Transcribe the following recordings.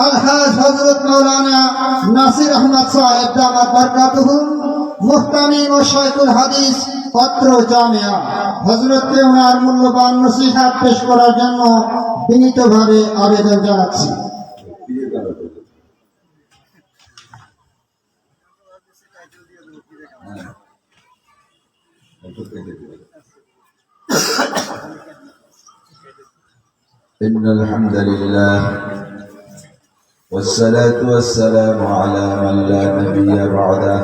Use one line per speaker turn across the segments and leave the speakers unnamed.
আলহাজ হযরত মাওলানা নাসির আহমদ সাহেব দামাত বরকাতুহু মুহতামিম ও শাইখুল হাদিস পত্র জামিয়া হযরতকে ওনার মূল্যবান নসিহত পেশ করার জন্য বিনীতভাবে আবেদন জানাচ্ছি।
إن الحمد لله والصلاة والسلام على من لا نبي بعده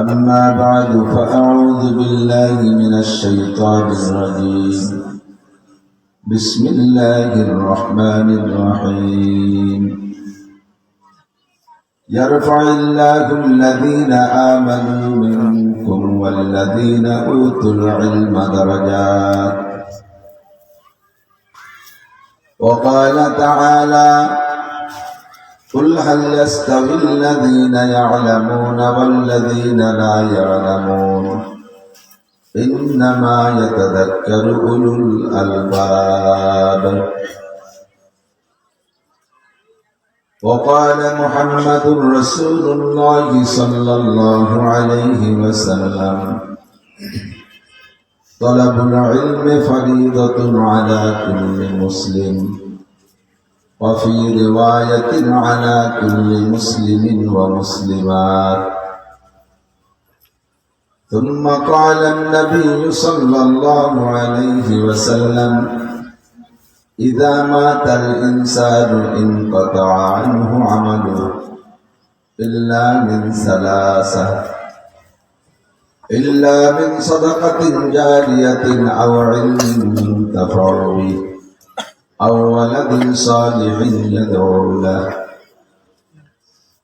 أما بعد فأعوذ بالله من الشيطان الرجيم بسم الله الرحمن الرحيم يرفع الله الذين آمنوا منكم والذين أوتوا العلم درجات وقال تعالى قل هل يستوي الذين يعلمون والذين لا يعلمون إنما يتذكر أولو الألباب وقال محمد رسول الله صلى الله عليه وسلم طلب العلم فريضة على كل مسلم وفي رواية على كل مسلم ومسلمات ثم قال النبي صلى الله عليه وسلم إذا مات الإنسان انقطع عنه عمله إلا من ثلاثة إلا من صدقة جارية أو علم ينتفع به أو ولد صالح يدعو له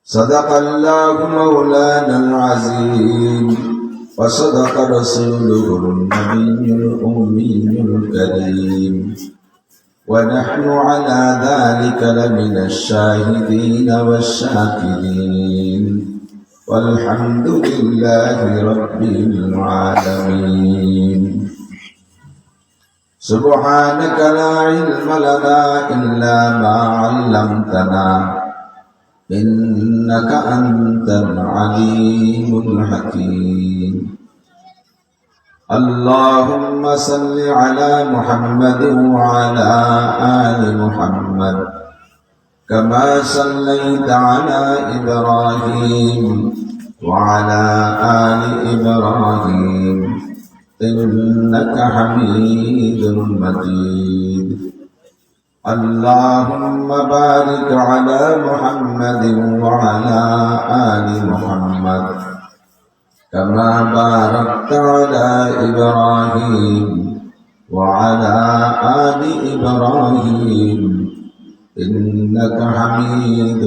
صدق الله مولانا العظيم وصدق رسوله النبي الأمي الكريم ونحن على ذلك لمن الشاهدين والشاكرين والحمد لله رب العالمين سبحانك لا علم لنا إلا ما علمتنا إنك أنت العليم الحكيم اللهم صل على محمد وعلى آل محمد كما صليت على إبراهيم وعلى آل إبراهيم إنك حميد مجيد اللهم بارك على محمد وعلى آل محمد كما باركت على إبراهيم وعلى آل إبراهيم إنك حميد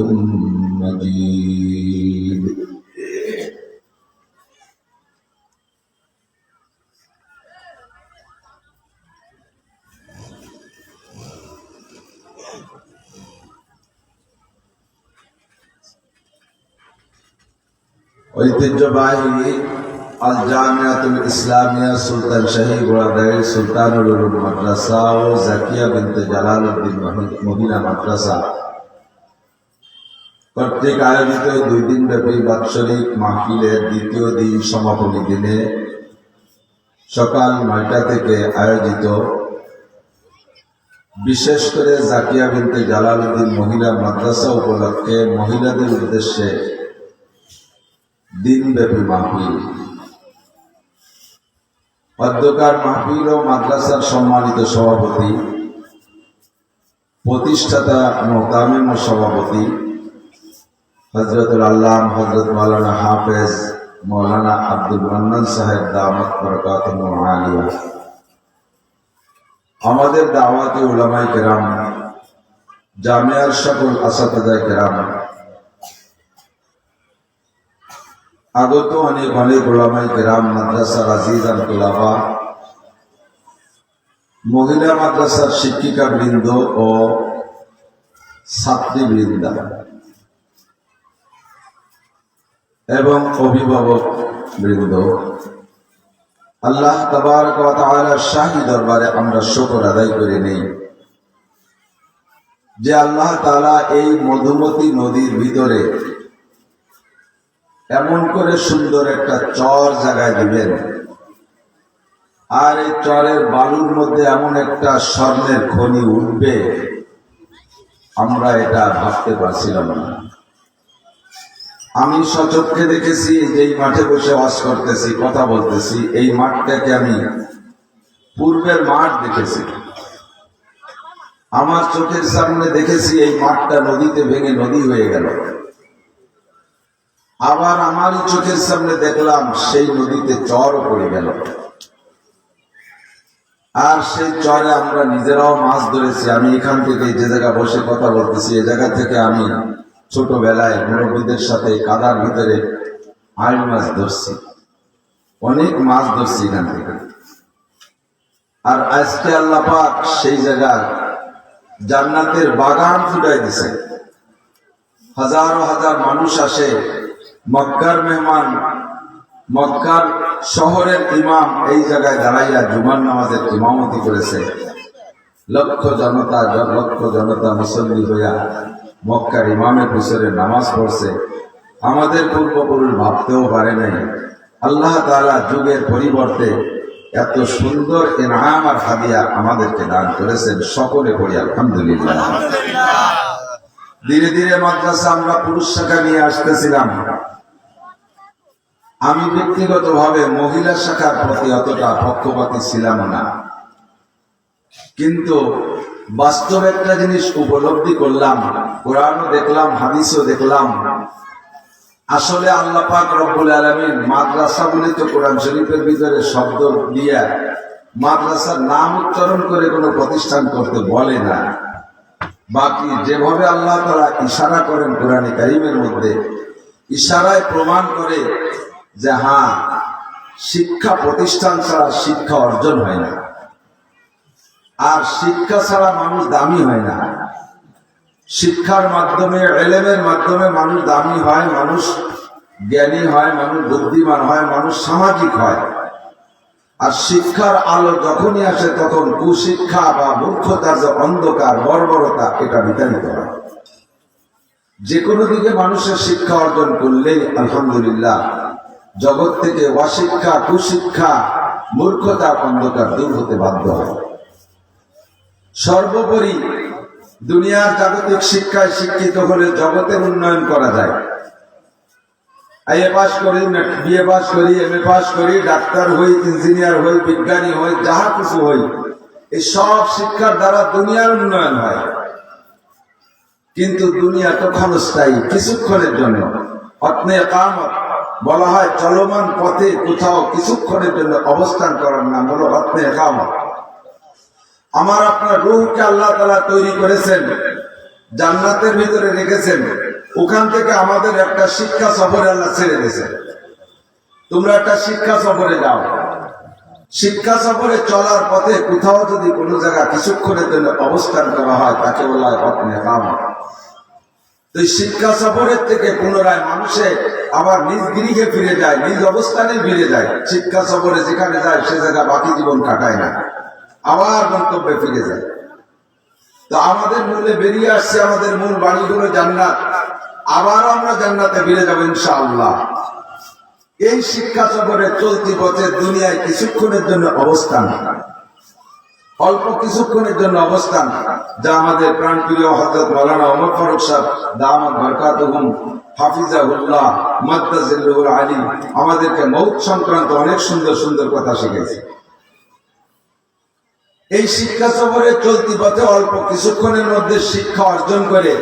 مجيد ঐতিহ্যবাহী আল জামিয়াতুল ইসলামিয়া সুলতান শাহী গোড়াদারি সুলতানুল উলুম মাদ্রাসা ও জাকিয়া বিনতে জালালউদ্দিন মহিলা মাদ্রাসা কর্তৃক আয়োজিত 2 দিনব্যাপী বাৎসরিক মাহফিলের দ্বিতীয় দিন সমাপনী দিনে সকাল 9টা থেকে আয়োজিত বিশেষ করে জাকিয়া বিনতে জালালউদ্দিন মহিলা মাদ্রাসা উপলক্ষে মহিলাদের উদ্দেশ্যে দিনব্যাপী মাহফিল অধ্যকার মাহফিল ও মাদ্রাসার সম্মানিত সভাপতি প্রতিষ্ঠাতা মোহতামিম ও সভাপতি হযরতুল আল্লাম হযরত মাওলানা হাফেজ মাওলানা আব্দুল মান্নান সাহেব দামাত বরকাতুহু আলিয়া, আমাদের দাওয়াতি উলামায়ে কেরাম, জামিয়ার সকল আসাতিজায়ে কেরাম, আগত অনেক অনেক উলামায়ে কেরাম, মাদ্রাসার আজিজান তুলাবা, মহিলা মাদ্রাসার শিক্ষিকা বৃন্দ ও ছাত্রীবৃন্দা এবং অভিভাবক বৃন্দ, আল্লাহ তাবারক ওয়া তাআলার শাহী দরবারে আমরা শুকর আদায় করে নেই। যে আল্লাহ তাআলা এই মধুমতি নদীর ভিতরে এমন করে সুন্দর একটা চর জায়গায় দিবেন, আর এই চরের বালুর মধ্যে এমন একটা স্বর্ণের খনি উঠবে, আমরা এটা ভাবতে পারছিলাম না। আমি সচক্ষে দেখেছি, যেই মাঠে বসে ওয়াজ করতেছি, কথা বলতেছি, এই মাঠটাকে আমি পূর্বের মাঠ দেখেছি। আমার চোখের সামনে দেখেছি এই মাঠটা নদীতে ভেঙে নদী হয়ে গেল। আবার আমারই চোখের সামনে দেখলাম সেই নদীতে চরও পড়ে গেল। আর সেই চরে আমরা নিজেরাও মাছ ধরেছি। আমি এখান থেকে যে জায়গা বসে কথা বলতেছি, এই জায়গা থেকে আমি ছোটবেলায় মুরব্বীদের সাথে কাদার ভিতরে আইল মাছ ধরছি, অনেক মাছ ধরছি এখান থেকে। আর আজকে আল্লাহ পাক সেই জায়গার জান্নাতের বাগান ফুটাই দিছে। হাজারো হাজার মানুষ আসে, মক্কার মেহমান, মক্কার শহরের ইমাম এই জায়গায় দাঁড়াইয়া জুমার নামাজের ইমামতি করেছে। লক্ষ জনতা মুসল্লি হইয়া মক্কার ইমামের পিছনে নামাজ পড়ছে। আমাদের পূর্বপুরুষ ভাবতেও পারে নাই আল্লাহ তাআলা যুগের পরিবর্তে এত সুন্দর ইনাম আর হাদিয়া আমাদেরকে দান করেছেন। সকলে পড়ি আলহামদুলিল্লাহ। ধীরে ধীরে মাদ্রাসা আমরা পুরুষ শাখা নিয়ে আসতেছিলাম। আমি ব্যক্তিগতভাবে মহিলা শাখার প্রতি অতটা পক্ষপাতী ছিলাম না, কিন্তু বাস্তব একটা জিনিস উপলব্ধি করলাম, কোরআনও দেখলাম, হাদিসও দেখলাম। আসলে আল্লাহ পাক রব্বুল আলামিন মাদ্রাসা বলে তো কোরআন শরীফের ভিতরে শব্দ দিয়ে মাদ্রাসার নাম উচ্চারণ করে কোনো প্রতিষ্ঠান করতে বলে না। বাকি যেভাবে আল্লাহ তাআলা ইশারা করেন কোরআনে কারীমের মধ্যে, ইশারায় প্রমাণ করে যে হ্যাঁ, শিক্ষা প্রতিষ্ঠান ছাড়া শিক্ষা অর্জন হয় না, আর শিক্ষা ছাড়া মানুষ দামি হয় না। শিক্ষার মাধ্যমে, ইলমের মাধ্যমে মানুষ দামি হয়, মানুষ জ্ঞানী হয়, মানুষ বুদ্ধিমান হয়, মানুষ সামাজিক হয়। আর শিক্ষার আলো যখনই আসে তখন কুশিক্ষা বা মূর্খতার যে অন্ধকার, বর্বরতা, এটা বিতাড়িত হয়। যে কোনো দিকে মানুষের শিক্ষা অর্জন করলেই আলহামদুলিল্লাহ জগৎ থেকে অশিক্ষা, কুশিক্ষা, মূর্খতা, অন্ধকার দূর হতে বাধ্য হয়। সর্বোপরি দুনিয়ার জাগতিক শিক্ষায় শিক্ষিত হলে জগতের উন্নয়ন করা যায়। আইএ পাস করি, বিএ পাস করি, এমএ পাস করি, ডাক্তার হই, ইঞ্জিনিয়ার হই, বিজ্ঞানী হই, যাহা কিছু হই, এই সব শিক্ষার দ্বারা দুনিয়ার উন্নয়ন হয়। কিন্তু দুনিয়া তো ক্ষণস্থায়ী, কিছুক্ষণের জন্য। অতনে কামত বলা হয় চলমান পথে কোথাও কিছুক্ষণের জন্য অবস্থান করার নাম হলো অতনে কামত। আমার আপনার রূহকে আল্লাহ তাআলা তৈরি করেছেন, জান্নাতের ভিতরে রেখেছেন। ওখান থেকে আমাদের একটা শিক্ষা সফরে আল্লাহ ছেড়ে দিয়েছেন। তোমরা একটা শিক্ষা সফরে যাও। শিক্ষা সফরে চলার পথে কোথাও যদি কোনো জায়গা কিছুক্ষণের জন্য অবস্থান করা হয়, তাকে বলা হয় অতনে কামত। তো এই শিক্ষা সফরের থেকে পুনরায় মানুষে আবার নিজ গৃহে ফিরে যায়, নিজ অবস্থানে ফিরে যায়। শিক্ষা সফরে যেখানে যায় সে জায়গা বাকি জীবন কাটায় না, আবার গন্তব্যে ফিরে যায়। তো আমাদের মূলে বেরিয়ে আসছে, আমাদের মূল বাড়িগুলো জান্নাত, আবার আমরা জান্নাতে ফিরে যাবো ইনশাআল্লাহ। এই শিক্ষা সফরে চলতি পথে দুনিয়ায় কিছুক্ষণের জন্য অবস্থান, অল্প কিছুক্ষণের জন্য অবস্থান, যা আমাদের প্রাণপ্রিয় হযরত মাওলানা ওমর ফারুক সাহেব দামাত বরকাতুহুম হাফিজাহুল্লাহ মাদ্দাজিল্লুহুল আলী আমাদেরকে মৌত সংক্রান্ত অনেক সুন্দর সুন্দর কথা শিখেছে। এই শিক্ষা সফরে চলতি পথে অল্প কিছুক্ষণের মধ্যে শিক্ষা অর্জন করে,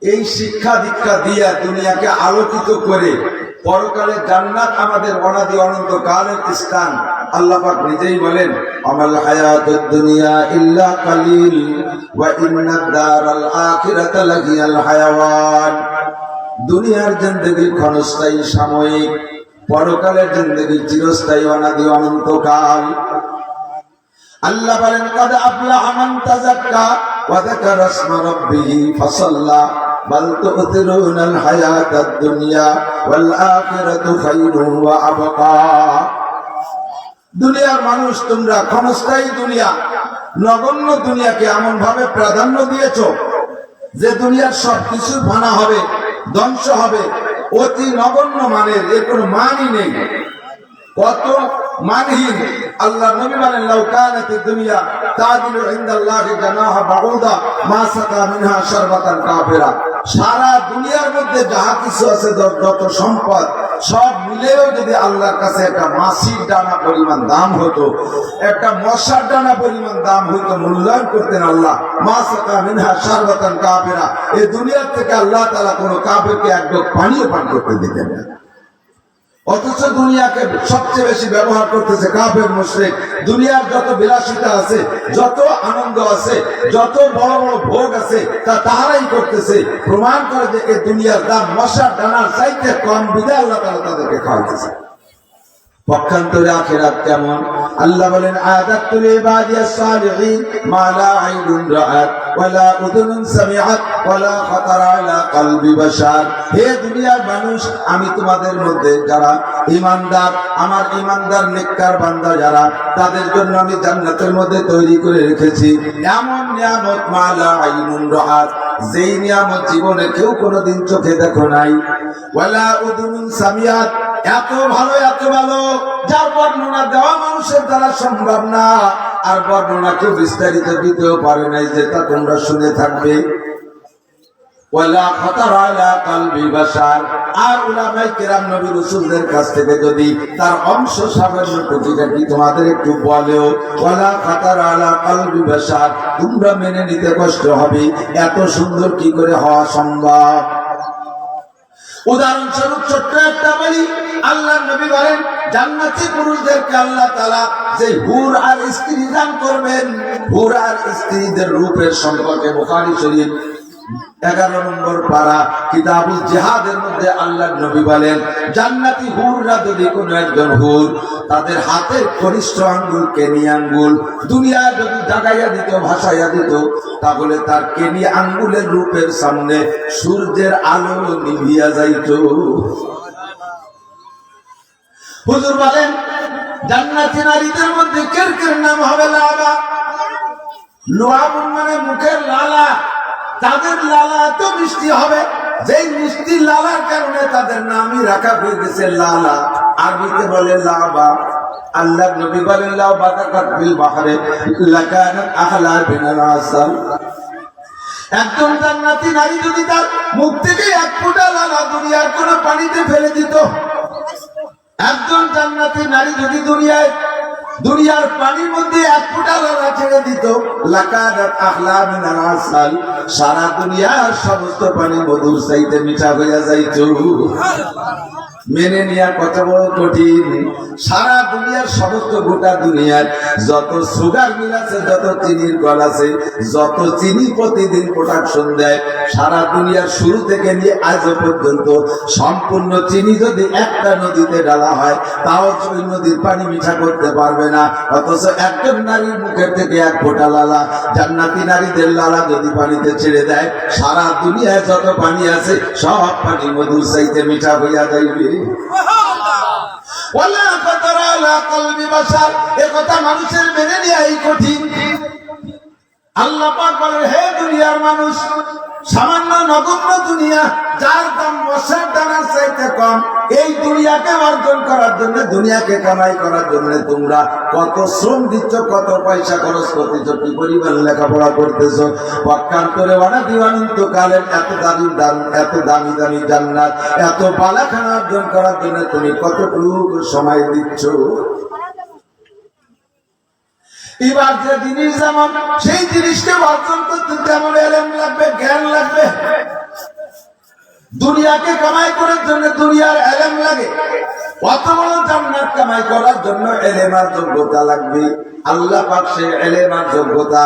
এই শিক্ষা দীক্ষা দিয়া দুনিয়াকে আলোকিত করে পরকালে জান্নাত আমাদের অনাদি অনন্ত কালের স্থান। আল্লাহ পাক নিজেই বলেন, আমাল হায়াতুদ দুনিয়া ইল্লা কালিল ওয়া ইন্নাদ দারাল আখিরাতা লাহিয়াল হায়াওয়ান। দুনিয়ার জিন্দেগি ক্ষণস্থায়ী, সাময়িক, পরকালের জিন্দেগি চিরস্থায়ী, অনাদি অনন্ত কাল। আল্লাহ বলেন, কাদ আফলাহা মান তাযাক্কা ওয়া যাকারা ইসমা রাব্বিহি ফাসাল্লা বাল তু'থিরুনাল হায়াতাদ দুনিয়া ওয়াল আখিরাতু খায়রুন ওয়া আবকা। দুনিয়ার মানুষ, তোমরা ক্ষণস্থায়ী দুনিয়া, নগণ্য দুনিয়াকে এমন ভাবে প্রাধান্য দিয়েছো যে দুনিয়ার সবকিছু ফানা হবে, ধ্বংস হবে, অতি নগণ্য মানের, এর কোনো মানই নেই, কত মানহীন। আল্লাহ নবী বলেন, লাউ কানাতিদ দুনিয়া তাদিলু ইনদাল্লাহি জানাহা বাউদা মা সাকা মিনহা শারবাতান কাফিরা। সারা দুনিয়ার মধ্যে যাহা কিছু আছে, যত সম্পদ, সব মিলেও যদি আল্লাহর কাছে একটা মাছির ডানা পরিমাণ দাম হতো, একটা মশার ডানা পরিমাণ দাম হইতো, মূল্যায়ন করতেন আল্লাহ। মা সাকা মিনহা শারবাতান কাফিরা, এই দুনিয়ার থেকে আল্লাহ তাআলা কোনো কাফেরকে এক ঢোক পানিও পান করতে দিতেন না। অথচ দুনিয়াকে সবচেয়ে বেশি ব্যবহার করতেছে কাফের মুশরিক। দুনিয়ার যত বিলাসিতা আছে, যত আনন্দ আছে, যত বড় বড় ভোগ আছে, তা তাহারাই করতেছে। প্রমাণ করে যে এই দুনিয়ার দাম মশার ডানার চাইতে কম, বিধায় আল্লাহ তাআলা তাদেরকে খাওয়াইতেছে। পক্ষান্তরে আখিরাত কেমন? আল্লাহ বলেন, আযাতুল ইবাদিয়াস সালিহিন মা লা আইনুন রাআত ওয়ালা উযুনুন সামিআত ওয়ালা খাতারা আলা কলবি বাশার। হে দুনিয়ার মানুষ, আমি তোমাদের মধ্যে যারা ঈমানদার, আমার ঈমানদার নেককার বান্দা যারা, তাদের জন্য আমি জান্নাতের মধ্যে তৈরি করে রেখেছি এমন নিয়ামত, মা লা আইনুন রাআত, যেই নিয়ামত জীবনে কেউ কোনোদিন চোখে দেখো নাই, ওয়ালা উযুনুন সামিআত, এত ভালো, এত ভালো যার বর্ণনা দেওয়া মানুষের দ্বারা সম্ভব না, আর বর্ণনা কেউ বিস্তারিত দিতেও পারে নাই, যেটা তোমরা শুনে থাকবে। ওয়ালা খাতারা আলা কলবি বাশার। আর উলামায়ে কেরাম নবী রাসূলদের কাছ থেকে যদি তার অংশ সামান্য প্রতিটাকি তোমাদের একটু বলেও, ওয়ালা খাতারা আলা কলবি বাশার, তোমরা মেনে নিতে কষ্ট হবে, এত সুন্দর কি করে হওয়া সম্ভব। উদাহরণস্বরূপ ছোট্ট একটা বলি, আল্লাহর নবী বলেন, জান্নাতি পুরুষদেরকে আল্লাহ তাআলা যে হুর আর স্ত্রী দান করবেন, হুর আর স্ত্রীদের রূপের সম্পর্কে বুখারী শরীফ 11 নম্বর পারা কিতাবুল জিহাদের মধ্যে আল্লাহর নবী বলেন, জান্নাতি হুররা যদি কোনো একজন হুর তাদের হাতের কনিষ্ঠ আঙ্গুল, কেনি আঙ্গুল দুনিয়ায় যদি জাগাইয়া দিত, ভাসাইয়া দিত, তাহলে তার কেনি আঙ্গুলের রূপের সামনে সূর্যের আলো নিভিয়া যাইত। হুজুর বলেন, জান্নাতি নারীদের মধ্যে কের কের নাম হবে লালা। লুআবুন মানে মুখের লালা, তাদের লালা এত মিষ্টি হবে, যেই মিষ্টি লালার কারণে তাদের নামই রাখা হয়ে গেছে লালা। আরবিতে বলে লাবা। আল্লাহ নবী বলেন, লাউ বাতাকাত বিল বাহরে লাকানাত আহলা বিনাল আসাল। একজন জান্নাতি নারী যদি তার মুখ থেকে এক ফোঁটা লালা দুনিয়ার কোন পানিতে ফেলে দিত, একজন জান্নাতি নারী যদি দুনিয়ার পানির মধ্যে এক ফোঁটা লালা ছেড়ে দিত, লাকানাত আহলা মিনাল আসাল, সারা দুনিয়ার সমস্ত পানি মধুর চাইতে মিঠা হইয়া যাইত। মেনে নেওয়া কত বড় কঠিন। সারা দুনিয়ার সমস্ত, গোটা দুনিয়ার যত সুগার মিল আছে, যত চিনির কল আছে, যত চিনি প্রতিদিন প্রোডাকশন দেয়, সারা দুনিয়ার শুরু থেকে নিয়ে আজও পর্যন্ত সম্পূর্ণ চিনি যদি একটা নদীতে ঢালা হয়, তাও ওই নদীর পানি মিঠা করতে পারবে না। অথচ একজন নারীর মুখের থেকে এক ফোঁটা লালা, জান্নাতি নারীদের লালা যদি পানিতে ছেড়ে দেয়, সারা দুনিয়ায় যত পানি আছে সব পানি মধুর চাইতে মিঠা হইয়া যাইবে। ওয়ালা খাতারা আলা কলবি বাশার, এ কথা মানুষের মেনে নেওয়াই কঠিন। আল্লাহ পাক বলেন, হে দুনিয়ার মানুষ, সামান্য নগণ্য দুনিয়া, যার দাম মশার দানার চাইতে কম, এই দুনিয়াকে অর্জন করার জন্য, দুনিয়াকে কামাই করার জন্য তোমরা কত শ্রম দিচ্ছ, কত পয়সা খরচ করতেছ, কি পরিমাণ লেখাপড়া করতেছ। পক্ষান্তরে অনাদিবানন্ত কালের এত দামি এত দামি দামি জান্নাত, এত বালাখানা অর্জন করার জন্য তুমি কতটুকু সময় দিচ্ছ। এবার যে জিনিস যেমন, সেই জিনিসকে অর্জন করতে তেমন এলেম লাগবে, জ্ঞান লাগবে। দুনিয়াকে কামাই করার জন্য দুনিয়ার এলেম লাগে, অত বড় জান্নাত কামাই করার জন্য এলেম আর যোগ্যতা লাগবে। আল্লাহ পাক সেই এলেম আর যোগ্যতা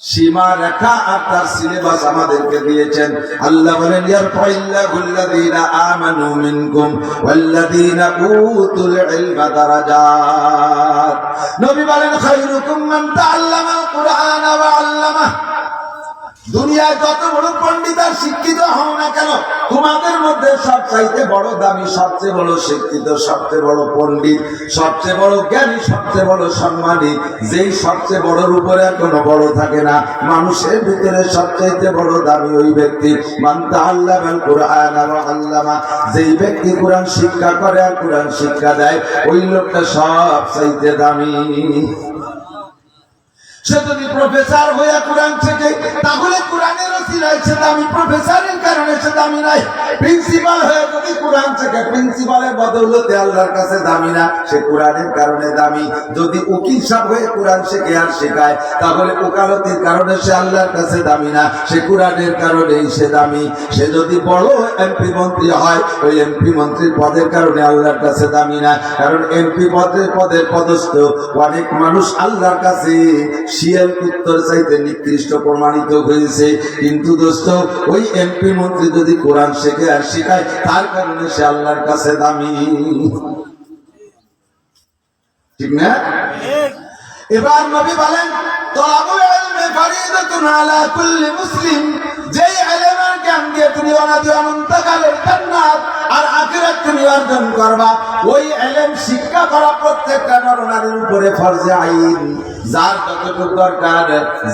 সীমা রেখা আর তার সিলেবাস আমাদেরকে দিয়েছেন। আল্লাহ বলেন, ইয়ারফাইল্লাহুল্লাযীনা আমানু মিনকুম ওয়াল্লাযীনা উতুল ইলমা দারাজাত। নবী বলেন, খায়রুকুম মান তাআল্লামাল কুরআনা ওয়া আল্লামাহ। দুনিয়ায় যত বড় পণ্ডিত আর শিক্ষিত হও না কেন, তোমাদের মধ্যে সবচাইতে বড় দামি, সবচেয়ে বড় শিক্ষিত, সবচেয়ে বড় পণ্ডিত, সবচেয়ে বড় জ্ঞানী, সবচেয়ে বড় সম্মানী, যেই সবচেয়ে বড়র উপরে আর কোনো বড় থাকে না, মানুষের ভিতরে সবচাইতে বড় দামি ওই ব্যক্তি মান তাআল্লামাল কুরআন ওয়া আল্লামা, যেই ব্যক্তি কোরআন শিক্ষা করে আর কোরআন শিক্ষা দেয়, ওই লোকটা সবচাইতে দামি। সে যদি প্রফেসর হয়ে কোরআন শেখে তাহলে কোরআনের ওসিলায় সে দামি, প্রফেসরের কারণে সে দামি নাই। প্রিন্সিপাল হয়ে যদি কোরআন শেখে, প্রিন্সিপালের বদৌলতে আল্লাহর কাছে দামি না, সে কোরআনের কারণে দামি। যদি উকিল সাহেব হয়ে কোরআন শেখে আর শেখায় তাহলে ওকালতির কারণে সে আল্লাহর কাছে দামি না, সে কোরআনের কারণেই সে দামি। সে যদি বড় এমপি মন্ত্রী হয়, ওই এমপি মন্ত্রীর পদের কারণে আল্লাহর কাছে দামি না, কারণ এমপি পদের পদস্থ অনেক মানুষ আল্লাহর কাছে শিয়াল উত্তর চাইতে নিকৃষ্ট প্রমাণিত হয়েছে। কিন্তু দোস্ত, ওই এমপি মন্ত্রী যদি কোরআন শেখে আর শেখায়, তার কারণে সে আল্লাহর কাছে দামি, ঠিক না? এবার নবী বলেন তলাবুল ইলমি ফরিদাতুন আলা কুল্লি মুসলিম, যেই ইলমের জ্ঞান দিয়ে তুমি অনন্তকালের জান্নাত আর আখিরাত তুমি অর্জন করবা, ওই ইলম শিক্ষা করা প্রত্যেকটা নরনারীর উপরে ফরজে আইন। যার যতটুকু দরকার,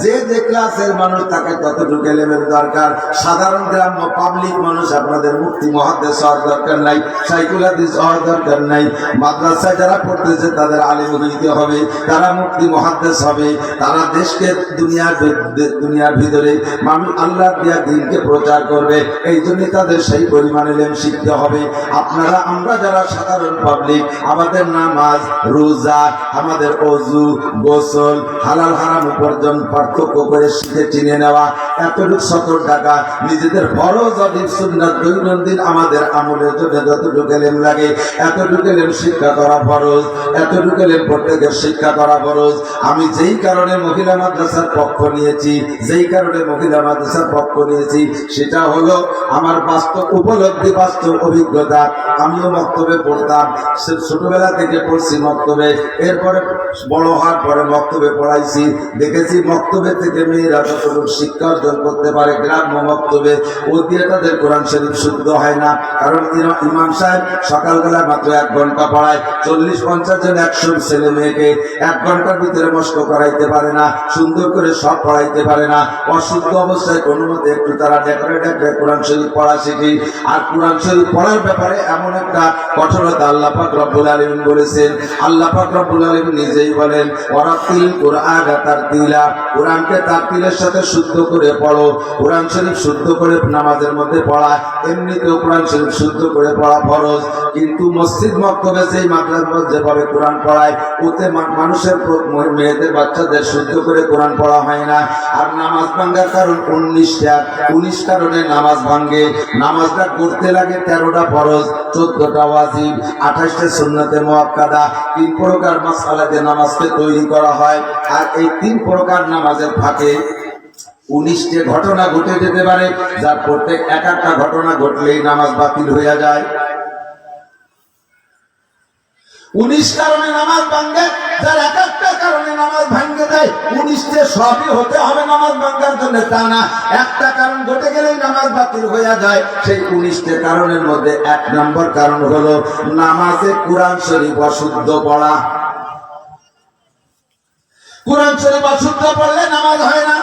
যে যে ক্লাসের মানুষ তাকে ততটুকু ইলমের দরকার। সাধারণ গ্রাম্য পাবলিক মানুষ আপনাদের মুফতি মুহাদ্দিস হওয়ার দরকার নাই, সাইকুল হাদিস হওয়ার দরকার নাই। মাদ্রাসায় যারা পড়তেছে তাদের আলিম হইতে হবে, তারা মুফতি মুহাদ্দিস হবে, তারা দেশকে দুনিয়ার ভিতরে মানুষ আল্লাহ দিয়া দ্বীনকে প্রচার করবে। এই জন্য তাদের সেই পরিমাণ ইলম শিখতে হবে। আপনারা আমরা যারা সাধারণ পাবলিক, আমাদের নামাজ, রোজা, আমাদের ওযু, গোসল, হালাল হারাম উপার্জন পার্থক্য করে শিখে চিনে নেওয়া, এতটুকু সতর টাকা নিজেদের ফরজ অধিক সুন্নাত দৈনন্দিন আমাদের আমলের জন্য যতটুকু ইলম লাগে, এতটুকু ইলম শিক্ষা করা ফরজ, এতটুকু ইলম প্রত্যেকের শিক্ষা করা ফরজ। আমি যেই কারণে মহিলা মাদ্রাসার পক্ষ নিয়েছি, সেটা হলো আমার বাস্তব উপলব্ধি, বাস্তব অভিজ্ঞতা। আমিও মক্তবে পড়তাম, ছোটবেলা থেকে পড়ছি মক্তবে, এরপরে বড় হওয়ার পরে মক্তবে পড়াইছি। দেখেছি মক্তবে থেকে মেয়েরা যতটুকু শিক্ষা অর্জন করতে পারে গ্রাম্য মক্তবে, ও দিয়ে তাদের কোরআন শরীফ শুদ্ধ হয় না। কারণ ইমাম সাহেব সকালবেলা মাত্র 1 ঘন্টা পড়ায়, 40-50 জন 100 ছেলে মেয়েকে 1 ঘন্টার ভিতরে মস্ক করাইতে পারে না, সুন্দর করে সব পড়াইতে পারে না। অশুদ্ধ অবস্থায় কোনো মতে একটু তারা ডেকোরেট কোরআন শরীফ পড়া শিখি। আর কোরআন শরীফ পড়ার ব্যাপারে এমন একটা কঠোরতা আল্লাহ পাক রব্বুল আলামিন বলেছেন। আল্লাহ পাক রব্বুল আলামিন নিজেই বলেন ওয়ারাতিল কুরআন তারতিলা, কোরআনকে তারতিলের সাথে শুদ্ধ করে পড়ো। কোরআন শরীফ শুদ্ধ করে নামাজের মধ্যে পড়া, এমনিতেও কোরআন শরীফ শুদ্ধ করে পড়া ফরজ। কিন্তু মসজিদ মক্তবে যেই মাদ্রাসায় যেভাবে কোরআন পড়ায়, ওতে মানুষের মেয়েদের বাচ্চাদের শুদ্ধ করে কোরআন পড়া হয় না। আর নামাজ ভাঙ্গার কারণ 19টা, 19 কারণে নামাজ ভাঙ্গে। নামাজটা করতে লাগে 13টা ফরজ, 14টা ওয়াজিব, 28টা সুন্নতে মুআক্কাদা। 3 প্রকার মাসআলা দিয়ে নামাজকে তৈরি করা হয়। আর এই 3 প্রকার নামাজের ফাঁকে 19টা ঘটনা ঘটে যেতে পারে, যার প্রত্যেক একটা ঘটনা ঘটলেই নামাজ বাতিল হয়ে যায়। 19 কারণে নামাজ ভাঙ্গে, যার একটা কারণে নামাজ ভাঙ্গে দেয়। 19টে সবই হতে হবে নামাজ ভাঙ্গার জন্য, তা না। একটা কারণ ঘটে গেলেই নামাজ বাতিল হয়ে যায়। সেই 19টে কারণের মধ্যে 1 নম্বর কারণ হলো নামাজে কোরআন শরীফ অশুদ্ধ পড়া। কোরআন শরীফ অশুদ্ধ পড়লে নামাজ হয় না।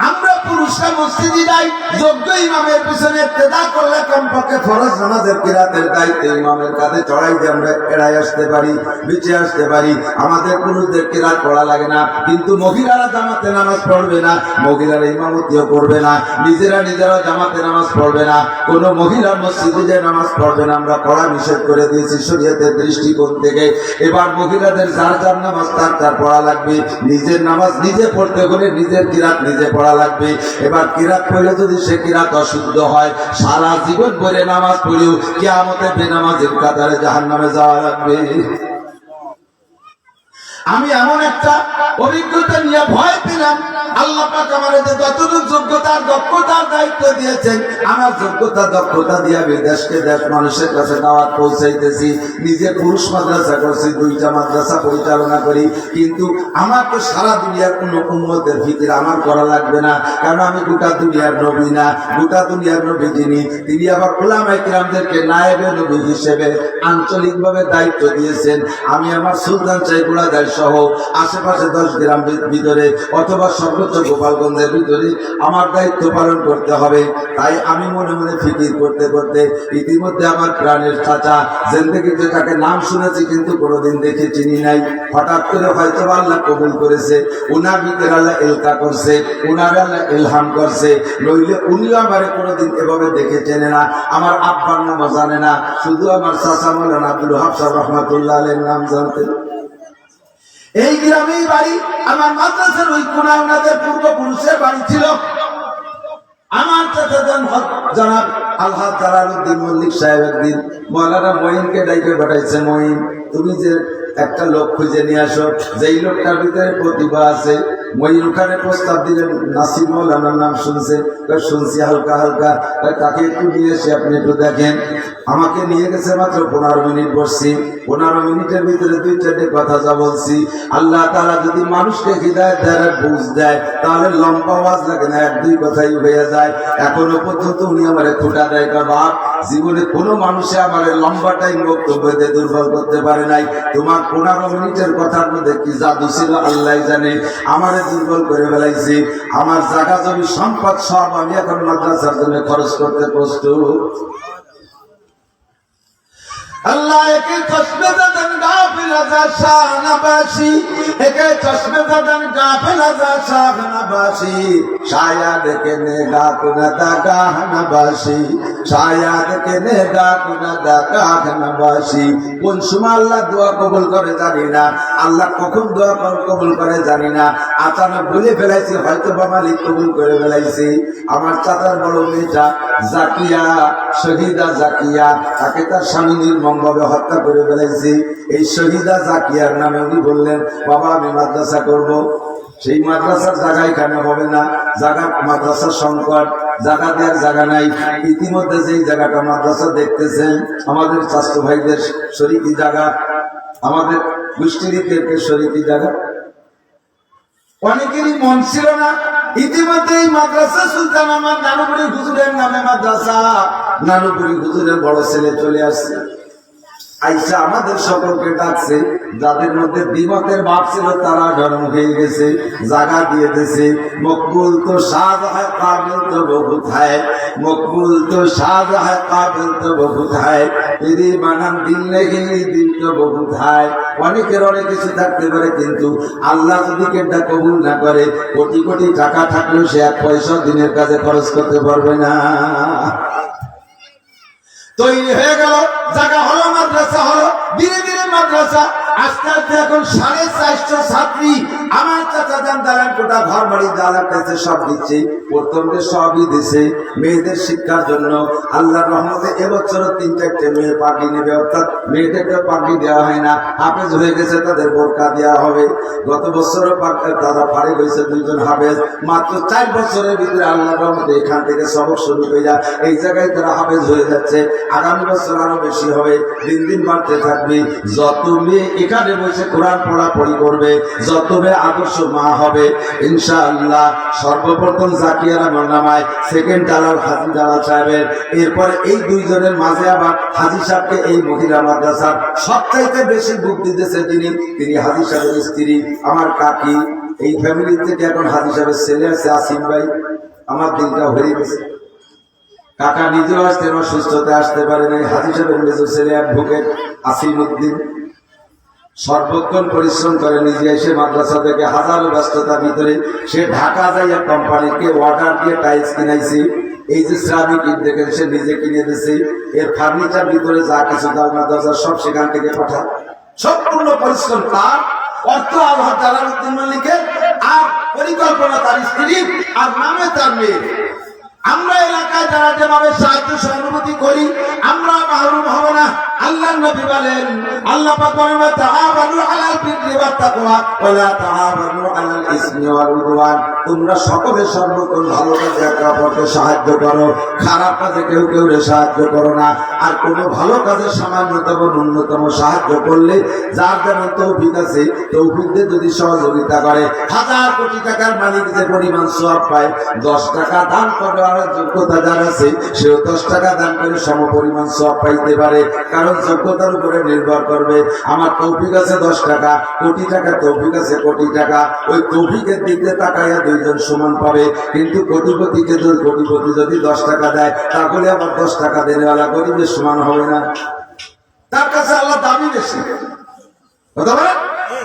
আমরা পুরুষরা মসজিদে যাই, যোগ্য ইমামের পিছনে ইক্তেদা করলে কমপক্ষে ফরজ নামাজের কিরাতের দায়িত্ব ইমামের কাঁধে চড়াই দিয়ে আমরা এড়াই আসতে পারি, বেঁচে আসতে পারি। আমাদের পুরুষদের কিরাত পড়া লাগে না। কিন্তু মহিলারা জামাতে নামাজ পড়বে না, মহিলারা ইমামতিও করবে না, নিজেরা জামাতে নামাজ পড়বে না। কোনো মহিলা মসজিদে যে নামাজ পড়বে না, আমরা পড়া নিষেধ করে দিয়েছি শরীয়তের দৃষ্টিকোণ থেকে। এবার মহিলাদের যার নামাজ তার পড়া লাগবে। নিজের নামাজ নিজে পড়তে হলে নিজের কিরাত নিজে পড়া লাগবে। এবার কিরাত পড়লে যদি সে কিরাত অশুদ্ধ হয়, সারা জীবন ভরে নামাজ পড়েও কিয়ামতে বেনামাজের কাতারে জাহান্নামে যাওয়া লাগবে। আমি এমন একটা অভিজ্ঞতা নিয়ে ভয় পেলাম, আল্লাহ আল্লাহ পাক আমারে যে যতটুকু যোগ্যতার দক্ষতার দায়িত্ব দিয়েছেন, আমার যোগ্যতা দক্ষতা দিয়ে আমি দেশকে দেশ মানুষের কাছে দাওয়াত পৌঁছাইতেছি। নিজে পুরুষ মাদ্রাসা করছি, 2টা মাদ্রাসা পরিচালনা করি, কিন্তু আমার তো সারা দুনিয়ার কোনো উম্মতের ফিকির আমার করা লাগবে না, কারণ আমি গোটা দুনিয়ার নবী না। গোটা দুনিয়ার নবী যিনি, তিনি আবার উলামায়ে কিরামদেরকে নায়েবে নবী হিসেবে আঞ্চলিকভাবে দায়িত্ব দিয়েছেন। আমি আমার সুলতান চাইকুড়াদার সহ আশেপাশে 10 গ্রাম ভিতরে অথবা সর্বোচ্চ গোপালগঞ্জের ভিতরে আমার দায়িত্ব পালন করতে হবে। তাই আমি মনে মনে ফিকির করতে করতে ইতিমধ্যে আমার প্রাণের চাচা জিন্দেগিতে তাকে নাম শুনেছি কিন্তু কোনোদিন দেখে চিনি নাই, হঠাৎ করে হয়তো আল্লাহ কবুল করেছে, উনার ভিতরে আল্লাহ এলকা করছে, উনার আল্লাহ ইলহাম করছে, নইলে উনিও আমারে কোনোদিন এভাবে দেখে চেনে না। আমার আব্বার নামও জানে না, শুধু আমার চাচা মাওলানা আব্দুল ওয়াহাব সাহেব রহমাতুল্লাহ আলাইহির নাম জানতেন। এই গ্রামেই বাড়ি, আমার মাদ্রাসার ওই কোনায় ওনাদের পূর্বপুরুষের বাড়ি ছিল। আমার চাচা জনাব আলহাজ জালালউদ্দিন মল্লিক সাহেব একদিন মাওলানা মঈনকে ডাইকে পাঠাইছে, মঈন তুমি যে একটা লোক খুঁজে নিয়ে আসো, যেই লোকটার ভিতরে প্রতিভা আছে। মঈন ওখানে প্রস্তাব দিলেন, নাসির মৌলানার নাম শুনছে, শুনছি হালকা হালকা, তাকে একটু নিয়ে এসে আপনি একটু দেখেন। আমাকে নিয়ে গেছে, মাত্র 15 মিনিট বসছি। 15 মিনিটের ভিতরে 2-4টে কথা যা বলছি, আল্লাহ তাআলা যদি মানুষকে হিদায়াত দেয়, বুঝ দেয়, তাহলে লম্বা ওয়াজ লাগে না, 1-2 কথাই হয়ে যায়। এখনো পর্যন্ত উনি আমারে খোটা দেয়, বাপ জীবনে কোনো মানুষে আমারে লম্বা টাইম বক্তব্য দিয়ে দুর্বল করতে পারে নাই। তোমার 15 মিনিটের কথার মধ্যে কি জাদু ছিল আল্লাহ জানে, আমারে দুর্বল করে ফেলাইছে। আমার জায়গা জমি সম্পদ সব আমি এখন মাদ্রাসার জন্য খরচ করতে প্রস্তুত। আল্লাহ একে চশমে দাদান গাফিল আজা শাহনাবাসী, একে চশমে দাদান গাফিল আজা শাহনাবাসী, শায়াদ কে নেগা কুনাদা গাহনাবাসী, শায়াদ কে নেগা কুনাদা গাহনাবাসী। কোন সময় আল্লাহ দোয়া কবুল করে জানি না, আল্লাহ কখন দোয়া কবুল করে জানি না। আচানক বলে ফেলাইছি, হয়তো বা মালিক কবুল করে ফেলাইছি। আমার চাচার বড় মেয়েটা জাকিয়া, শহীদা জাকিয়া, তাকে তার স্বামী নির্মমভাবে হত্যা করে ফেলাইছি। এই শহীদা জাকিয়ার নামে উনি বললেন, বাবা আমি মাদ্রাসা করব। সেই মাদ্রাসার জায়গা এখানে হবে না, জায়গা মাদ্রাসার সংকট, জায়গা দেওয়ার জায়গা নাই। ইতিমধ্যে যেই জায়গাটা মাদ্রাসা দেখতেছেন, আমাদের স্বাস্থ্য ভাইদের শরীকি জায়গা, আমাদের গোষ্ঠীদের শরীকি জায়গা, অনেকেরই মন ছিল না। ইতিমধ্যে এই মাদ্রাসা সুলতান আমার নানুপুরি হুজুরের নামে মাদ্রাসা, নানুপুরি হুজুরের বড় ছেলে চলে আসছে, আইসা আমাদের সকলকে ডাকছে। যাদের মধ্যে দ্বিমতের ভাব ছিল তারা ধর্ম হয়ে গেছে, জায়গা দিয়ে দিয়েছে। মকবুল তো সাদ হয় কাবিল তো বহুত হয়, মকবুল তো সাদ হয় কাবিল তো বহুত হয়, এদি বানান দিল নেই দিল তো বহুত হয়। অনেকের অনেক কিছু থাকতে পারে, কিন্তু আল্লাহ যদি কেটা কবুল না করে, কোটি কোটি টাকা থাকলেও সে 1 পয়সা দিনের কাজে খরচ করতে পারবে না। তৈরি হয়ে গেল, জায়গা হলো, মাদ্রাসা হলো, ধীরে ধীরে মাদ্রাসা আস্তে আস্তে এখন 450 ছাত্রী। আমার চাচা যান দালান কোটা ঘর বাড়ি যা লাগতেছে সব দিচ্ছে, প্রথমে সবই দিছে মেয়েদের শিক্ষার জন্য। আল্লাহর রহমতে এবছরও 3-4টে মেয়ে পাগড়ি নেবে, অর্থাৎ মেয়েদেরকে পাগড়ি দেওয়া হয় না, হাফেজ হয়ে গেছে তাদের বোরকা দেওয়া হবে। গত বছরও তারা ফারিগ হয়েছে 2 জন হাফেজ। মাত্র 4 বছরের ভিতরে আল্লাহর রহমতে এখান থেকে সবক শুরু হয়ে যায়, এই জায়গায় তারা হাফেজ হয়ে যাচ্ছে। আগামী বছর আরো বেশি হবে, দিন দিন বাড়তে থাকবে। যত মেয়ে এখানে বসে কোরআন পড়াপড়ি করবে, যত মেয়ে আদর্শ মা হবে ইনশাআল্লাহ। সর্বপ্রথম জাকিয়ার আমার নামায়, সেকেন্ড দালাল হাজি দালাল সাহেবের, এরপরে এই 2 জনের মাঝে আবার হাজি সাহেবকে এই মহিলা মাদ্রাসার সবচাইতে বেশি বুদ্ধি দিতেছে তিনি হাজি সাহেবের স্ত্রী, আমার কাকি। এই ফ্যামিলি থেকে এখন হাজি সাহেবের ছেলে আছে আসিম ভাই। আমার দিনটা হয়ে গেছে, কাকা নিজেও আসতেন, অসুস্থতায় আসতে পারে নাই। হাজি সাহেবের নিজের ছেলে অ্যাডভোকেট আসিম উদ্দিন সর্বক্ষণ পরিশ্রম করে, নিজে এসে মাদ্রাসা থেকে হাজারো ব্যস্ততার ভিতরে সে ঢাকা যাইয়া কোম্পানিকে অর্ডার দিয়ে টাইলস কিনাইছি। এই যে শ্রামিক ইট দেখেন, সে নিজে কিনে দিছে। এর ফার্নিচার ভিতরে যা কিছু জানলা দরজা সব সেখান থেকে পাঠায়, সম্পূর্ণ পরিশ্রম তার, অর্থ আল্লাহ জালালউদ্দিন মল্লিকের, আর পরিকল্পনা তার স্ত্রী, আর নামে তার মেয়ে। আমরা এলাকায় যারা যেভাবে সাহায্য সহানুভূতি করি, আমরা মাহরুম হব না। আল্লাহর নবী বলেন, আল্লাহ পাক বলেন তাআবানু আলাল বিররি ওয়াত তাকওয়া ওয়া লা তাআবানু আলাল ইসমি ওয়াল উদওয়ান। তোমরা সকলে সর্বতম ভালো কাজে একে অপরকে সাহায্য করো, খারাপ কাজে কেউ কেউ সাহায্য করো না। আর কোন ভালো কাজে সামান্যতম ন্যূনতম সাহায্য করলে যার যেমন তৌফিক আছে তৌফিক দিয়ে যদি সহযোগিতা করে, 1000 কোটি টাকার মালিক যে পরিমাণ সওয়াব পায়, 10 টাকা দান করার যোগ্যতা যার আছে সেও 10 টাকা দান করে সমপরিমাণ সওয়াব পাইতে পারে। কারণ যোগ্যতার উপরে নির্ভর করবে। আমার তৌফিক আছে 10 টাকা, কোটি টাকা তৌফিক আছে কোটি টাকা, ওই তৌফিকের দিকে তাকাইয়া দুইজন সমান পাবে। কিন্তু কোটিপতিকে কোটিপতি যদি 10 টাকা দেয় তাহলে আবার 10 টাকা দেনেওয়ালা গরিবের সমান হবে না। তার কাছে আল্লাহ দাবি বেশি, কথা বলেন,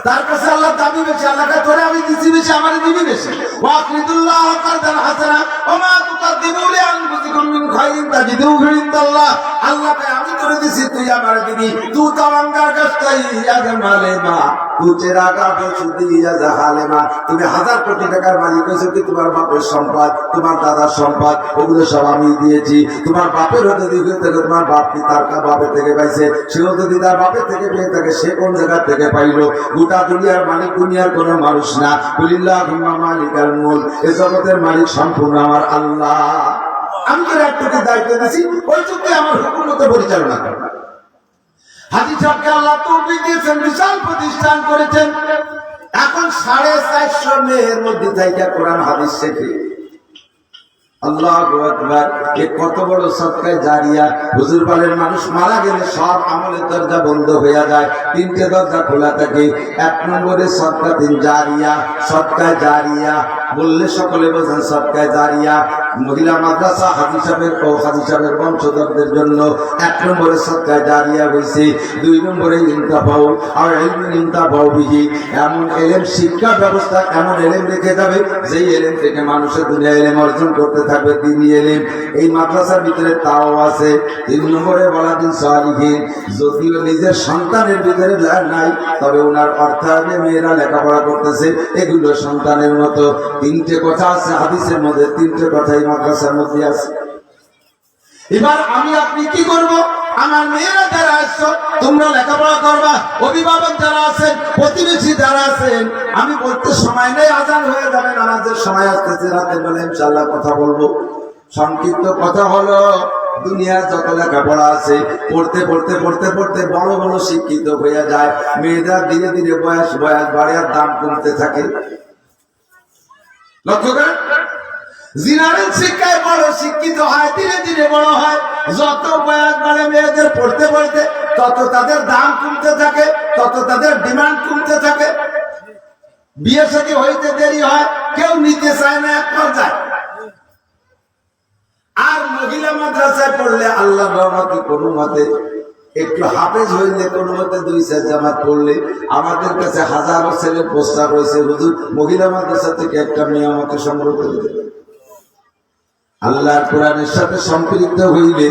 তার কাছে আল্লাহ দাবি বেশি। আল্লাহকে তোরে আমি দিচ্ছি বেশি, আমার দিবি বেশি। ওয়াকরিদুল্লাহ কারদান হাসানা ওয়া মা তুকাদ্দিমু লিআনফুসিকুম মিন খাইরিন তাজিদুহু ফিনদাল্লাহ। আল্লাহকে আমি তোরে দিছি, তুই আমার দিবি। তু তাওয়াঙ্গার কাছটাই আগে মালেমা তু চেরাকা বসুদি ইয়া হালেমা। তুমি 1000 কোটি টাকার মালিক হয়েছে কি তোমার বাপের সম্পদ, তোমার দাদার সম্পদ, ওগুলো সব আমি দিয়েছি। তোমার বাপের হতে দিকে থেকে তোমার বাপ কি তার বাপের থেকে পাইছে, সেও যদি তার বাপের থেকে পেয়ে থাকে সে কোন জায়গা থেকে পাইলো? গোটা দুনিয়ার মালিক দুনিয়ার কোন মানুষ না। কুলিল্লাহুম্মা মালিকাল মুলক, এই জগতের মালিক সম্পূর্ণ আমার আল্লাহ। আমি তোর একটুকু দায়িত্ব দিয়েছি, ওইটুকুই আমার হুকুম মতো পরিচালনা করবে। হাজী সাহেবকে আল্লাহ তৌফিক দিয়েছেন, বিশাল প্রতিষ্ঠান করেছেন। এখন 450 মেয়ের মধ্যে জায়গা কোরআন হাদিস শেখে। আল্লাহু আকবার। এ কত বড় সদকায়ে জারিয়া। হুজুর বলেন মানুষ মারা গেলে সব আমলের দরজা বন্ধ হয়ে যায়, 3টে দরজা খোলা থাকে। 1 নম্বরে সদকাতুন জারিয়া, সদকায়ে জারিয়া বললে সকলে বোঝেন সদকায়ে জারিয়া। মহিলা মাদ্রাসা হাজী সাহেবের ও হাজী সাহেবের বংশধরদের জন্য 1 নম্বরে সদকায়ে জারিয়া হয়েছে। 2 নম্বরে ইনতাফাউ আর ইলমুন ইনতাফাউ বিহি, এমন ইলম শিক্ষা ব্যবস্থা, এমন ইলম রেখে যাবে যেই ইলম থেকে মানুষের দুনিয়া ইলম অর্জন করতে থাকবে, দিনী ইলম। এই মাদ্রাসার ভিতরে তাও আছে। 3 নম্বরে ওয়ালাদিন সালিহিন, যদিও নিজের সন্তানের ভিতরে নাই, তবে ওনার অর্থায়নে মেয়েরা লেখাপড়া করতেছে, এগুলো সন্তানের মতো। 3টে কথা আছে হাদিসের মধ্যে, 3টে কথা এই মাদ্রাসার মধ্যে আছে। এবার আমি আপনি কি করব? আমার মেয়েরা যারা আসছো তোমরা লেখাপড়া করবা, অভিভাবক যারা আছেন, প্রতিবেশী যারা আছেন, আমি বলতে সময় নেই, আজান হয়ে যাবে, নামাজের সময় আসতেছে, রাতের বেলা ইনশাআল্লাহ কথা বলবো। সংক্ষিপ্ত কথা হলো, দুনিয়ার যত লেখাপড়া আছে পড়তে পড়তে পড়তে পড়তে বড় বড় শিক্ষিত হয়ে যায়। মেয়েরা ধীরে ধীরে বয়স বাড়ে আর দাম কমতে থাকে। লক্ষ্য করেন, জিনারের শিক্ষায় বড় শিক্ষিত হয়, ধীরে ধীরে বড় হয়। যত বয়স বাড়ে মেয়েদের পড়তে পড়তে তত তাদের দাম কমতে থাকে, তত তাদের ডিমান্ড কমতে থাকে। বিয়ে শাদী হইতে দেরি হয়, কেউ নিতে চায় না এক পর্যায়ে। আর মহিলা মাদ্রাসায় পড়লে আল্লাহ রহমতে কোনো মতে একটু হাফেজ হইলে, কোনো মতে 2-4 জামাত পড়লে, আমাদের কাছে হাজারো ছেলের প্রস্তাব রয়েছে, হুজুর মহিলা মাদ্রাসা থেকে একটা মেয়ে আমাকে সংগ্রহ করে দেবে। আল্লাহর কোরআনের সাথে সম্পৃক্ত হইলে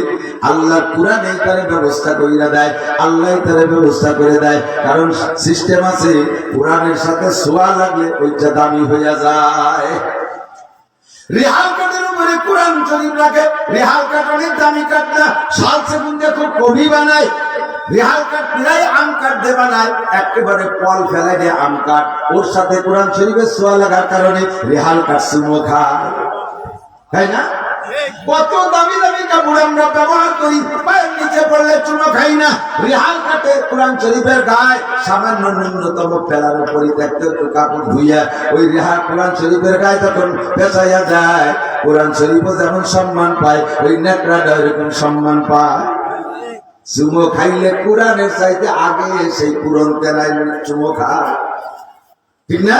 আল্লাহর কোরআন এই তার ব্যবস্থা কইরা দেয়, আল্লাহ তার ব্যবস্থা করে দেয়। কারণ সিস্টেম আছে, কোরআনের সাথে ছোঁয়া লাগলে ওইটা দামি হইয়া যায়। রেহাল কাঠের উপরে কোরআন শরীফ রাখে, রেহাল কাঠ অনেক দামি কাঠ না, শাল সেগুন দিয়ে খুব কবি বানায়। রেহাল কাঠ প্রায় আম কাঠ দিয়ে বানায়, একেবারে পল ফেলে দিয়ে আম কাঠ, ওর সাথে কোরআন শরীফের ছোঁয়া লাগার কারণে রেহাল কাঠ চুমো খায়, তাই না? কত দামি দামি কাপড় আমরা ব্যবহার করি, পায়ের নিচে পড়লে চুমো খাই না। রেহাল কাটে কোরআন শরীফের গায়ে সামান্য ন্যূনতম ফেলার পরিত্যক্ত কাপড় ধুইয়া ওই রেহাল কোরআন শরীফের গায়ে তখন পেঁচাইয়া যায়। কোরআন শরীফও যেমন সম্মান পায়, ওই নেকড়াটা এরকম সম্মান পায়। চুমো খাইলে কোরআনের চাইতে আগে সেই পুরন কেনাই চুমো খায়, ঠিক না?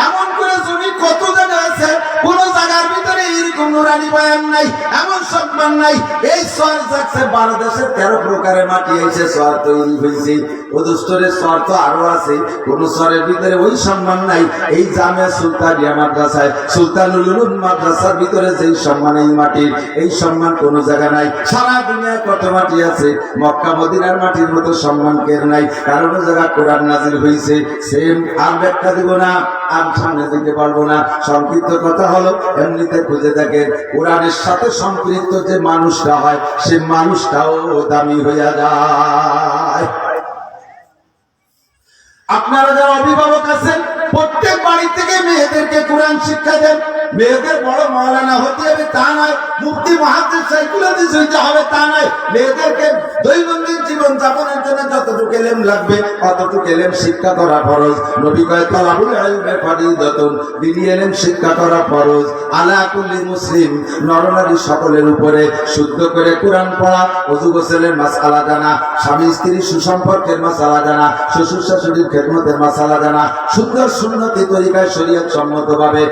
এমন করে জমি কত জায়গা আছে, কোন জায়গার ভিতরে এরকম নুরানি বয়ান নাই, এমন সম্মান নাই। এই সর যাচ্ছে 12 দেশের 13 প্রকারের মাটি এসে সর তৈরি হয়েছে। অদুস্তরের সর তো আরো আছে, কোন সরের ভিতরে ওই সম্মান নাই। এই জামিয়া সুলতানিয়া মাদ্রাসায়, সুলতানুল উলুম মাদ্রাসার ভিতরে যেই সম্মান এই মাটির, এই সম্মান কোন জায়গা নাই। সারা দুনিয়ায় কত মাটি আছে, মক্কা মদিনার মাটির মতো সম্মান কের নাই। কারণ জায়গা কোরআন নাজিল হয়েছে, সেম আর ব্যাখ্যা দিব না, আর সামনে দিতে পারবো না। সংক্ষিপ্ত কথা হলো, এমনিতে খুঁজে দেখ দেখেন কোরআনের সাথে সম্পৃক্ত যে মানুষটা হয় সে মানুষটাও দামি হইয়া যায়। আপনারা যারা অভিভাবক আছেন প্রত্যেক বাড়ি থেকে মেয়েদেরকে কোরআন শিক্ষা দেন। মেয়েদের বড় মাওলানা হতে হবে তা নয়, মুফতি মুহাদ্দিস সাইকুল হাদিস হইতে হবে তা নয়। মেয়েদেরকে দৈনন্দিন জীবন যাপনের জন্য যতটুকু এলেম লাগবে অতটুকু এলেম শিক্ষা করা ফরজ। নবী কয় তালাবুল ইলমি ফরিদাতুন, দ্বীনি এলেম শিক্ষা করা ফরজ আলা কুল্লি মুসলিম, নরনারী সকলের উপরে। শুদ্ধ করে কোরআন পড়া, ওযু গোসলের মাসআলা জানা, স্বামী স্ত্রী সুসম্পর্কের মাসআলা জানা, শ্বশুর শাশুড়ির খেদমতের মাসআলা জানা, সুন্দর সুন্নতি তরিকায় শরীয়ত সম্মতভাবে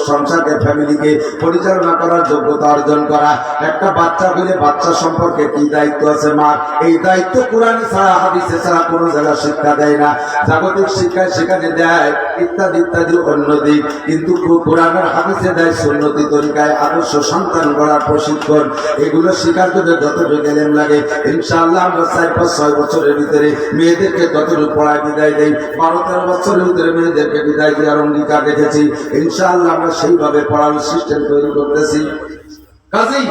সংসারকে ফ্যামিলিকে পরিচালনা করার যোগ্যতা অর্জন করা। একটা বাচ্চা হলে বাচ্চা সম্পর্কে কি দায়িত্ব আছে মার, এই দায়িত্ব কোরআনে ছাড়া হাদিসে ছাড়া কোনো জায়গায় শিক্ষা দেয় না। জাগতিক শিক্ষায় সেখানে দেয় ইত্যাদি ইত্যাদি অন্য দিক, কিন্তু কোরআনের হাদিসে দেয় সুন্নতি তরিকায় আদর্শ সন্তান গড়ার প্রশিক্ষণ। এগুলো শিকার জন্য যতটুকু এলেম লাগে ইনশাআল্লাহ আমরা 4-5-6 বছরের ভিতরে মেয়েদেরকে ততটুকু পড়ায় বিদায় দেই। 12-13 বছরের ভিতরে মেয়েদেরকে বিদায় দেওয়ার অঙ্গীকার রেখেছি। ইনশাআল্লাহ আমরা সেইভাবে পড়ানোর সিস্টেম তৈরি করতেছি। কাজেই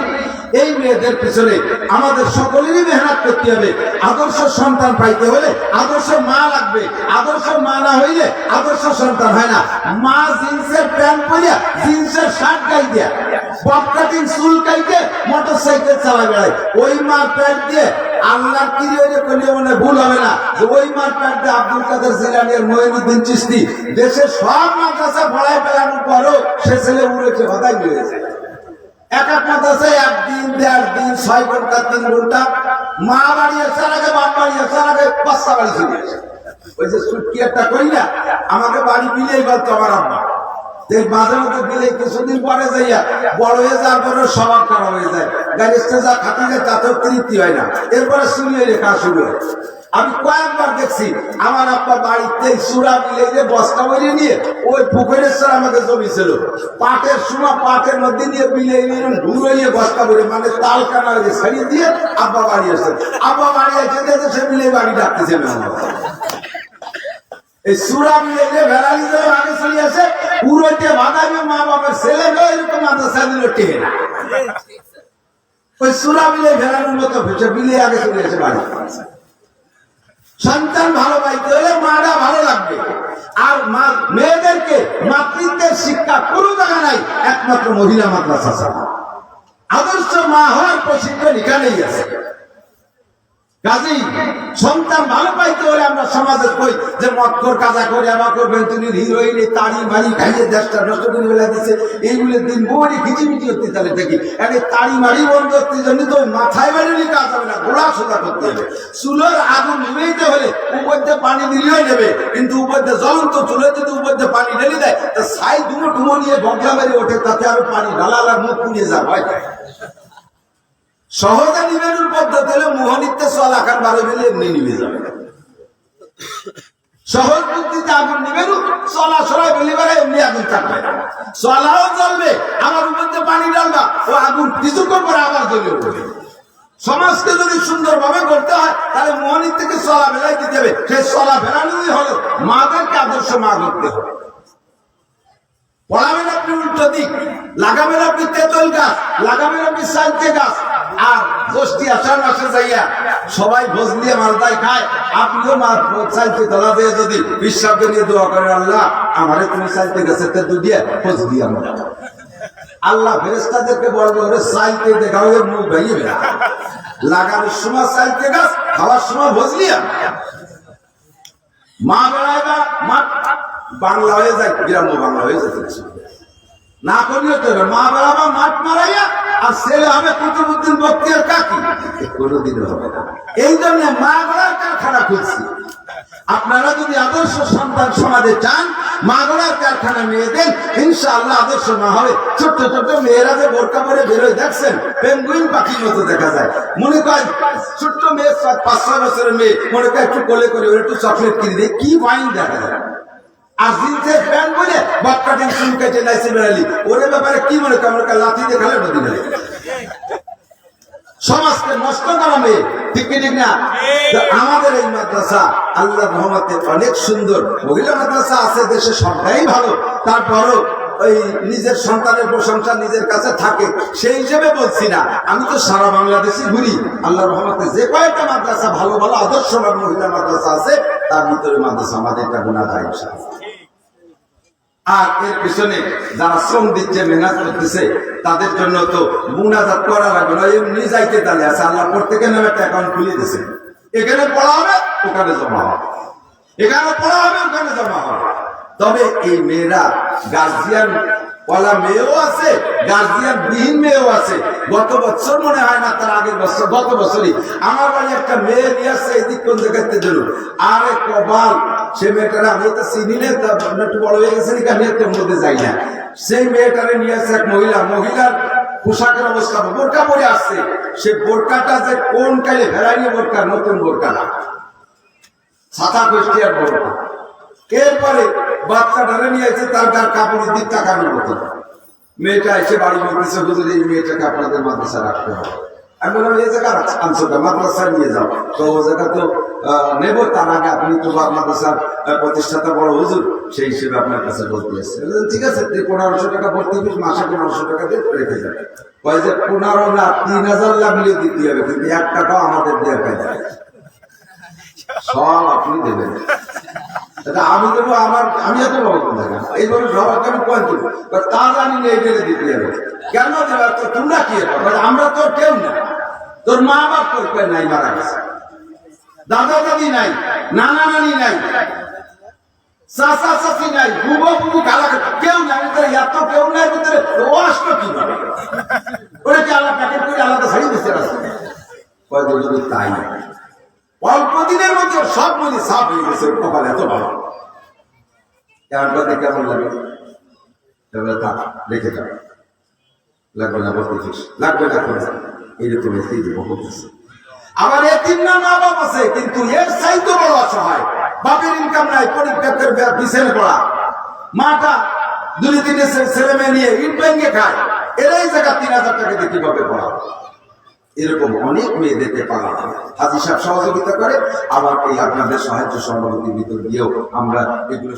এই মেয়েদের পিছনে আমাদের সকলেরই মেহনত করতে হবে। আদর্শ সন্তান পাইতে হলে আদর্শ মা লাগবে। আদর্শ মা না হইলে আদর্শ সন্তান হয় না। মা জিন্সের প্যান্ট পরিয়া জিন্সের শার্ট গাই দিয়া বব কাটিং চুল কাইতে মোটরসাইকেল চালা বেড়ায়, ওই মার প্যান্ট দিয়ে আল্লাহর কিরে হইলে করলে মনে ভুল হবে না যে ওই মার প্যান্ট দিয়ে আব্দুল কাদের জিলানী আর মঈনুদ্দিন চিশতি দেশের সব মাদ্রাসা পড়ায় বেড়ানোর পরও সে ছেলে উড়েছে হতাই হয়েছে। এক এক মাদ্রাসায় 1 দিন 1.5 দিন 6 ঘন্টা 3 ঘন্টা মা বাড়ি আসার আগে বাপ বাড়ি আসার আগে বাচ্চা বাড়ি চলে আসে। ওই যে ছুটকি একটা করি না, আমাকে বাড়ি বিলেই বলতো আমার আব্বা, মাঝে মধ্যে বিলে কিছুদিন পরে যাইয়া বড় হয়ে যাওয়ার পরে স্বভাব খারাপ হয়ে যায়, গাড়িতে যা খাতি যায় তাতেও তৃপ্তি হয় না, এরপরে শুনিয়ে লেখা শুরু হয়। আমি কয়েকবার দেখছি আমার আব্বা বাড়িতে সুরা মিলে যে বস্তা বইয়ে নিয়ে ওই পুকুরের সাথে আমাকে জমি ছিল, পাটের সময় পাটের মধ্যে দিয়ে বিলে ঘুরিয়ে বস্তা বইয়ে মানে তাল কানা ছাড়িয়ে দিয়ে আব্বা বাড়ি আসে। আব্বা বাড়ি এসে দেখে সে মিলে বাড়ি ডাকতেছে না, এই সুরা মিলে যে ভেড়ালি যাবে আগে চলে আসে পুরোটে বাঁধাবে মা বাবার ছেলে এরকম মাদ্রাসা দিল টেহে না, ওই সুরা মিলে ভেড়ানোর মতো বিলে আগে চলে এসে বাড়ি। সন্তান ভালো পাইতে হলে মাটা ভালো লাগবে। আর মেয়েদেরকে মাতৃত্বের শিক্ষা কোনো জায়গা নাই, একমাত্র মহিলা মাদ্রাসা ছাড়া। আদর্শ মা হওয়ার প্রশিক্ষণ এখানেই আছে। কাজেই সন্তান ভালো পাইতে হলে আমরা সমাজে কই যে মক্কর কাজা করে আবার করবেন তুমি হিরোইন তাড়ি মারি খাইয়ে দেশটা নষ্ট করে ফেলা দিচ্ছে, এইগুলো দিন বড়ি খিচিমিচি করতে তাহলে দেখি একটা তাড়ি মারি বন্ধ করতে জন্য তো মাথায় বাড়ি কাজ হবে না, গোলা সোজা করতে হবে। চুলোর আগুন নিভেইতে হলে উপর দিয়ে পানি দিলেও নেবে, কিন্তু উপর দিয়ে জ্বলন্ত চুলে যদি উপর দিয়ে পানি ঢেলে দেয় তা ছাই দুমো টুমো নিয়ে বগলা মেরে ওঠে, তাতে আরো পানি ঢালালার মুখ পুড়িয়ে যা হয়। সহজে নিবেদন পদ্ধতি হলে মোহনিতে চল আকার 12 মিলে এমনি নিবে যাবে। সহজ বুদ্ধিতে আগুন নিবেদন চলা সরাই বেলে বেড়ায় এমনি আগুন থাকবে, চলাও জ্বলবে আমার উপর দিয়ে পানি ঢালবা ও আগুন কিছুক্ষণ পরে আবার জ্বলে উঠবে। সমাজকে যদি সুন্দরভাবে করতে হয় তাহলে মোহনির থেকে চলা বেলায় দিতে হবে, সেই চলা বেড়ানোই হলো মাদেরকে আদর্শ মা করতে হবে। পড়াবেন আপনি উল্টো দিক, লাগাবেন আপনি তেঁতুল গাছ, লাগাবেন আপনি সাইতে গাছ, আর গোষ্ঠী আষাঢ় মাসে যাইয়া সবাই ভোজ দিয়ে মালদায় খায়, আপনিও সাইতে তলা দিয়ে যদি বিশ্বাসকে নিয়ে দোয়া করেন আল্লাহ আমারে তুমি সাইতে গাছের তেঁতুল দিয়ে ভোজ দিয়ে আমরা, আল্লাহ ফেরেশতাদেরকে বলবে ওরে সাইতে দেখাও এর মুখ ভেঙে বেড়া, লাগানোর সময় সাইতে গাছ, খাওয়ার সময় ভোজ নিয়ে মা বেড়ায় বা মাঠ বাংলা হয়ে যায়, গ্রাম্য বাংলা হয়ে যায় না করলে তো মা বেড়াবা মাঠ মারাইয়া আর ছেলে হবে কুতুবুদ্দিন বখতিয়ার কাকি, কোনোদিন হবে না। এই জন্য মা গড়ার কারখানা খুলছি। আপনারা যদি আদর্শ সন্তান সমাজে চান, মা গড়ার কারখানা মেয়েদের ইনশাআল্লাহ আদর্শ মা হবে। ছোট্ট ছোট্ট মেয়েরা যে বোরকা পরে বেরোয় দেখছেন পেঙ্গুইন পাখির মতো দেখা যায়, মনে করেন ছোট্ট মেয়ে 5-6 বছরের মেয়ে মনে করে একটু কোলে করে ওর একটু চকলেট কিনে দিয়ে কি ওয়াইন দেখা যায়, আর জিন্সের প্যান্ট বলে বক্কাটিং চুল কেটে নাইছে বেড়ালি ওরে ব্যাপারে কি মনে করে আমরা লাথি দেখালে নদী নেই। সমাজকে নষ্ট করা মেয়ে, ঠিক কি ঠিক না? আমাদের এই মাদ্রাসা আল্লাহর রহমতে অনেক সুন্দর, মহিলা মাদ্রাসা আছে দেশে সবটাই ভালো, তারপরও ওই নিজের সন্তানের প্রশংসা নিজের কাছে থাকে সেই হিসেবে বলছি না। আমি তো সারা বাংলাদেশে ঘুরি, আল্লাহ রহমতে যে কয়েকটা মাদ্রাসা ভালো ভালো আদর্শবান মহিলা মাদ্রাসা আছে তার ভিতরে মাদ্রাসা আমাদেরটা গুণা যায়। আর এর পিছনে যারা শ্রম দিচ্ছে, মেহনত করতেছে, তাদের জন্য তো মুনাজাত করা লাগবে না, এমনি যাইতে দাঁড়িয়ে আছে। আল্লাহ প্রত্যেকের নামে একটা অ্যাকাউন্ট খুলে দিয়েছে, এখানে পড়া হবে ওখানে জমা হবে, এখানে পড়া হবে ওখানে জমা হবে। তবে এই মেয়েরা গার্জিয়ান ওয়ালা মেয়েও আছে, গার্জিয়ান বিহীন মেয়েও আছে। গত বছর মনে হয় না, তার আগের বছর, গত বছরই আমার বাড়ি একটা মেয়ে নিয়ে আসছে এদিক কোন জায়গাতে দিল। আরে কবাল, সে মেয়েটারে আমি তো চিনি না, একটু বড় হয়ে গেছে আমি তোর মধ্যে যাই না। সেই মেয়েটারে নিয়ে আসছে এক মহিলার পোশাকের অবস্থা বোরকা পরে আসছে। সে বোরকাটা যে কোন কালে ভেড়াইনি বোরকা, নতুন বোরকা না, ছাতা কুষ্টিয়ার বোরকা। এরপরে বাচ্চাটারে নিয়ে এসে তার গার কাপড়ের দিক তাকানোর মতো। মেয়েটা এসে বাড়ি বলতেছে, হুজুর এই মেয়েটাকে আপনাদের মাদ্রাসা রাখতে হবে। আমি বললাম এই জায়গা আনছো মাদ্রাসায় নিয়ে যাও। তো ও জায়গা তো নেব, তার আগে আপনি তো মাদ্রাসার প্রতিষ্ঠাতা বড় হুজুর, সেই হিসেবে আপনার কাছে বলতে এসছে। ঠিক আছে, 1500 টাকা ভর্তি ফিস, মাসে 1500 টাকা দিয়ে রেখে যাবে। কয় যে 15 না 3000 লাগলেও দিতে হবে, কিন্তু 1 টাকাও আমাদের দেওয়া পাই যায়, সব আপনি দেবেন। আমি দেবো আমার, আমি এত বড় জায়গা এইভাবে সবাইকে আমি পয়েন্ট দেবো, তা জানি না এটা দিতে হবে কেন দেবে? তোমরা কি আমরা তো কেউ না, তোর মা বাপ তোর কেউ নাই, মারা গেছে, দাদা দাদি নাই, নানা নানি নাই, চাচা চাচি নাই, বুবো বুবু খালা কেউ নাই, এত কেউ নাই ভিতরে ও আসলো কিভাবে? ওরা কি আলাদা প্যাকেট করে আলাদা ছাড়িয়ে দিচ্ছে রাস্তা? যদি তাই অল্প দিনের মধ্যে সব মনে সাফ হয়ে গেছে, কপাল এত ভালো। কেমন লাগে? রেখে যাও, লাগবে না ভর্তি, লাগবে না করে এইরকম করতেছে। আবার এতিম না মা বাপ আছে, কিন্তু এর চাইতে বড় অসহায়, বাপের ইনকাম নাই, পরিত্যাগের পিছনে পড়া, মাটা 2-3 ছেলে মেয়ে নিয়ে ইট ব্যাংকে খায়, এরাই জায়গা 3000 টাকা দিয়ে কিভাবে পড়া? এরকম অনেক মেয়েদেরকে পাওয়া যায়। হাজী সাহেব সহযোগিতা করে, আবার এই আপনাদের সাহায্য সহযোগিতার ভিতর দিয়েও আমরা এগুলো